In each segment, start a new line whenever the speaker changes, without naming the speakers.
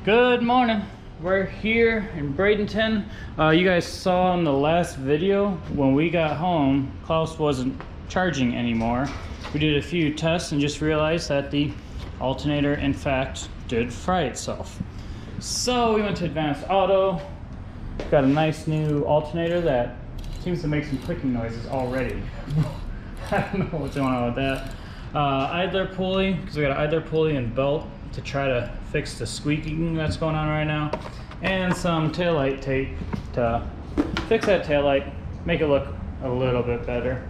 Good morning. We're here in Bradenton. You guys saw in the last video when we got home, Klaus wasn't charging anymore. We did a few tests and just realized that the alternator in fact did fry itself. So we went to Advanced Auto, got a nice new alternator that seems to make some clicking noises already. I don't know what's going on with that. Idler pulley, because we got an idler pulley and belt to try to fix the squeaking that's going on right now, and some taillight tape to fix that taillight, make it look a little bit better.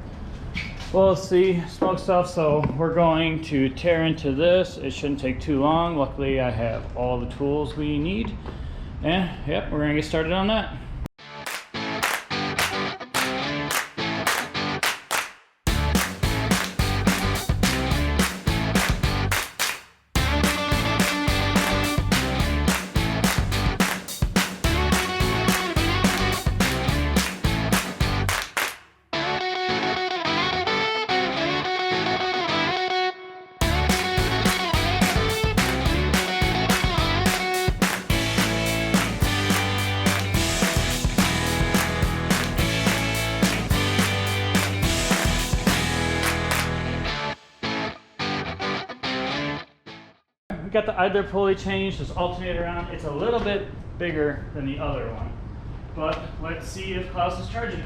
We'll see, smoke stuff, so we're going to tear into this. It shouldn't take too long. Luckily I have all the tools we need, and yep, we're gonna get started on that. Got the idler pulley changed, this alternator on. It's a little bit bigger than the other one, but let's see if Klaus is charging.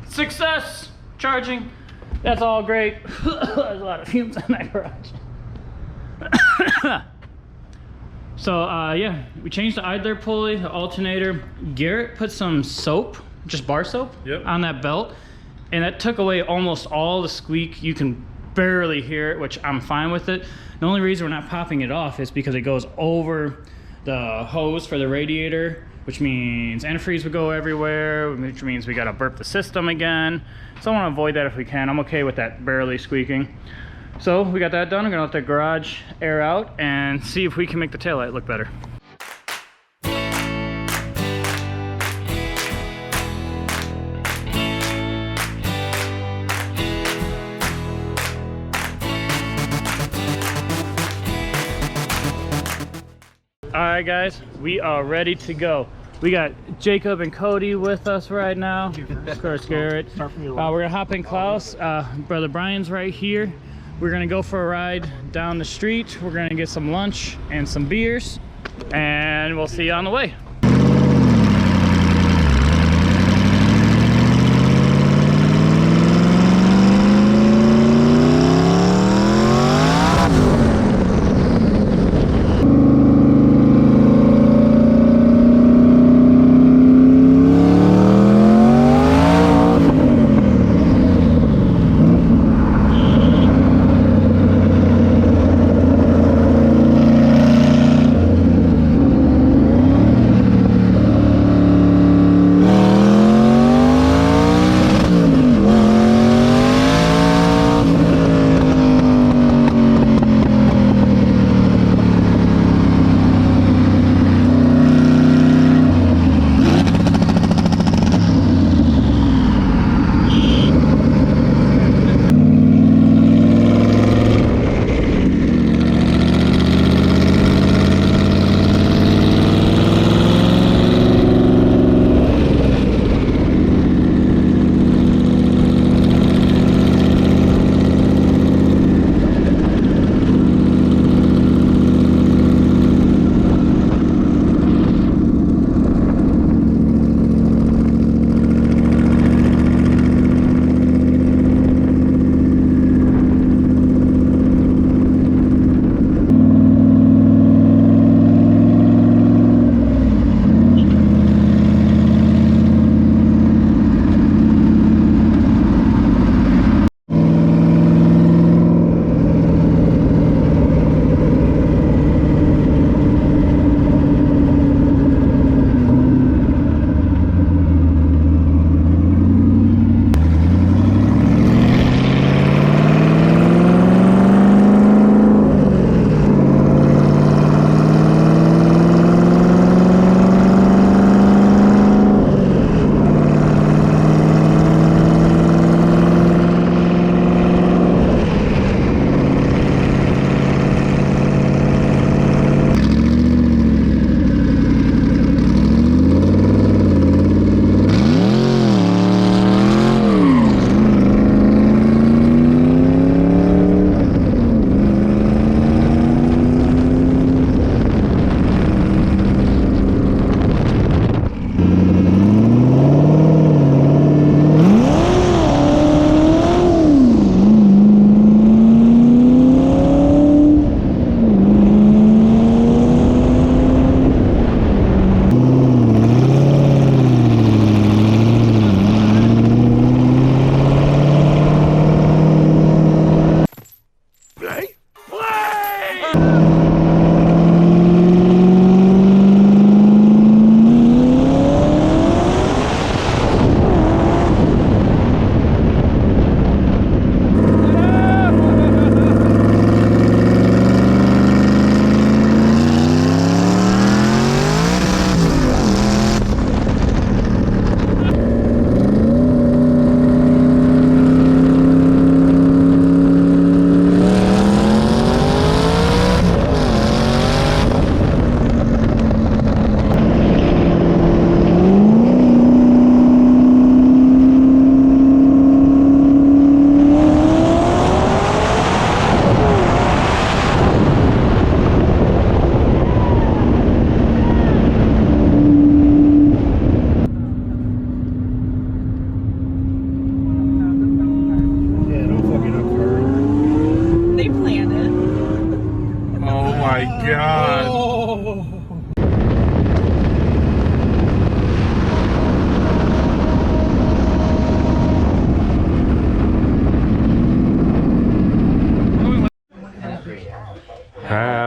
Success! Charging. That's all great. There's a lot of fumes in that garage. So yeah, we changed the idler pulley, the alternator. Garrett put some soap, just bar soap, on that belt, and that took away almost all the squeak. You can barely hear it, which I'm fine with it. The only reason we're not popping it off is because it goes over the hose for the radiator, which means antifreeze would go everywhere, which means we gotta burp the system again. So I wanna avoid that if we can. I'm okay with that barely squeaking. So we got that done. I'm gonna let the garage air out and see if we can make the taillight look better. Alright guys, we are ready to go. We got Jacob and Cody with us right now. Of course, Garrett. We're gonna hop in Klaus. Brother Brian's right here. We're gonna go for a ride down the street. We're gonna get some lunch and some beers, and we'll see you on the way.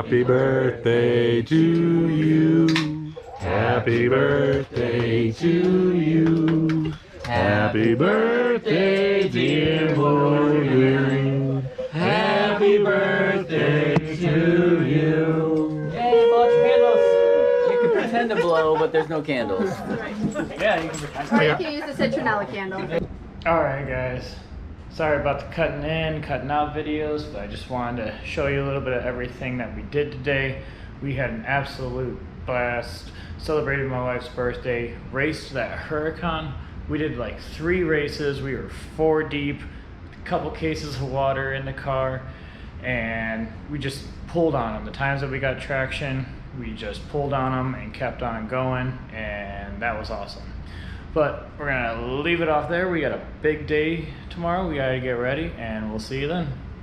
Happy birthday to you. Happy birthday to you. Happy birthday, dear Morgan. Happy birthday to you.
Hey, blow out your candles. You can pretend to blow, but there's no candles.
Yeah, you can pretend.
Or you can use the citronella candle.
Alright guys, sorry about the cutting in, cutting out videos, but I just wanted to show you a little bit of everything that we did today. We had an absolute blast, celebrated my wife's birthday, raced that Huracan. We did like 3 races, we were 4 deep, a couple cases of water in the car, and we just pulled on them. The times that we got traction, we just pulled on them and kept on going, and that was awesome. But we're gonna leave it off there. We got a big day tomorrow. We gotta get ready, and we'll see you then.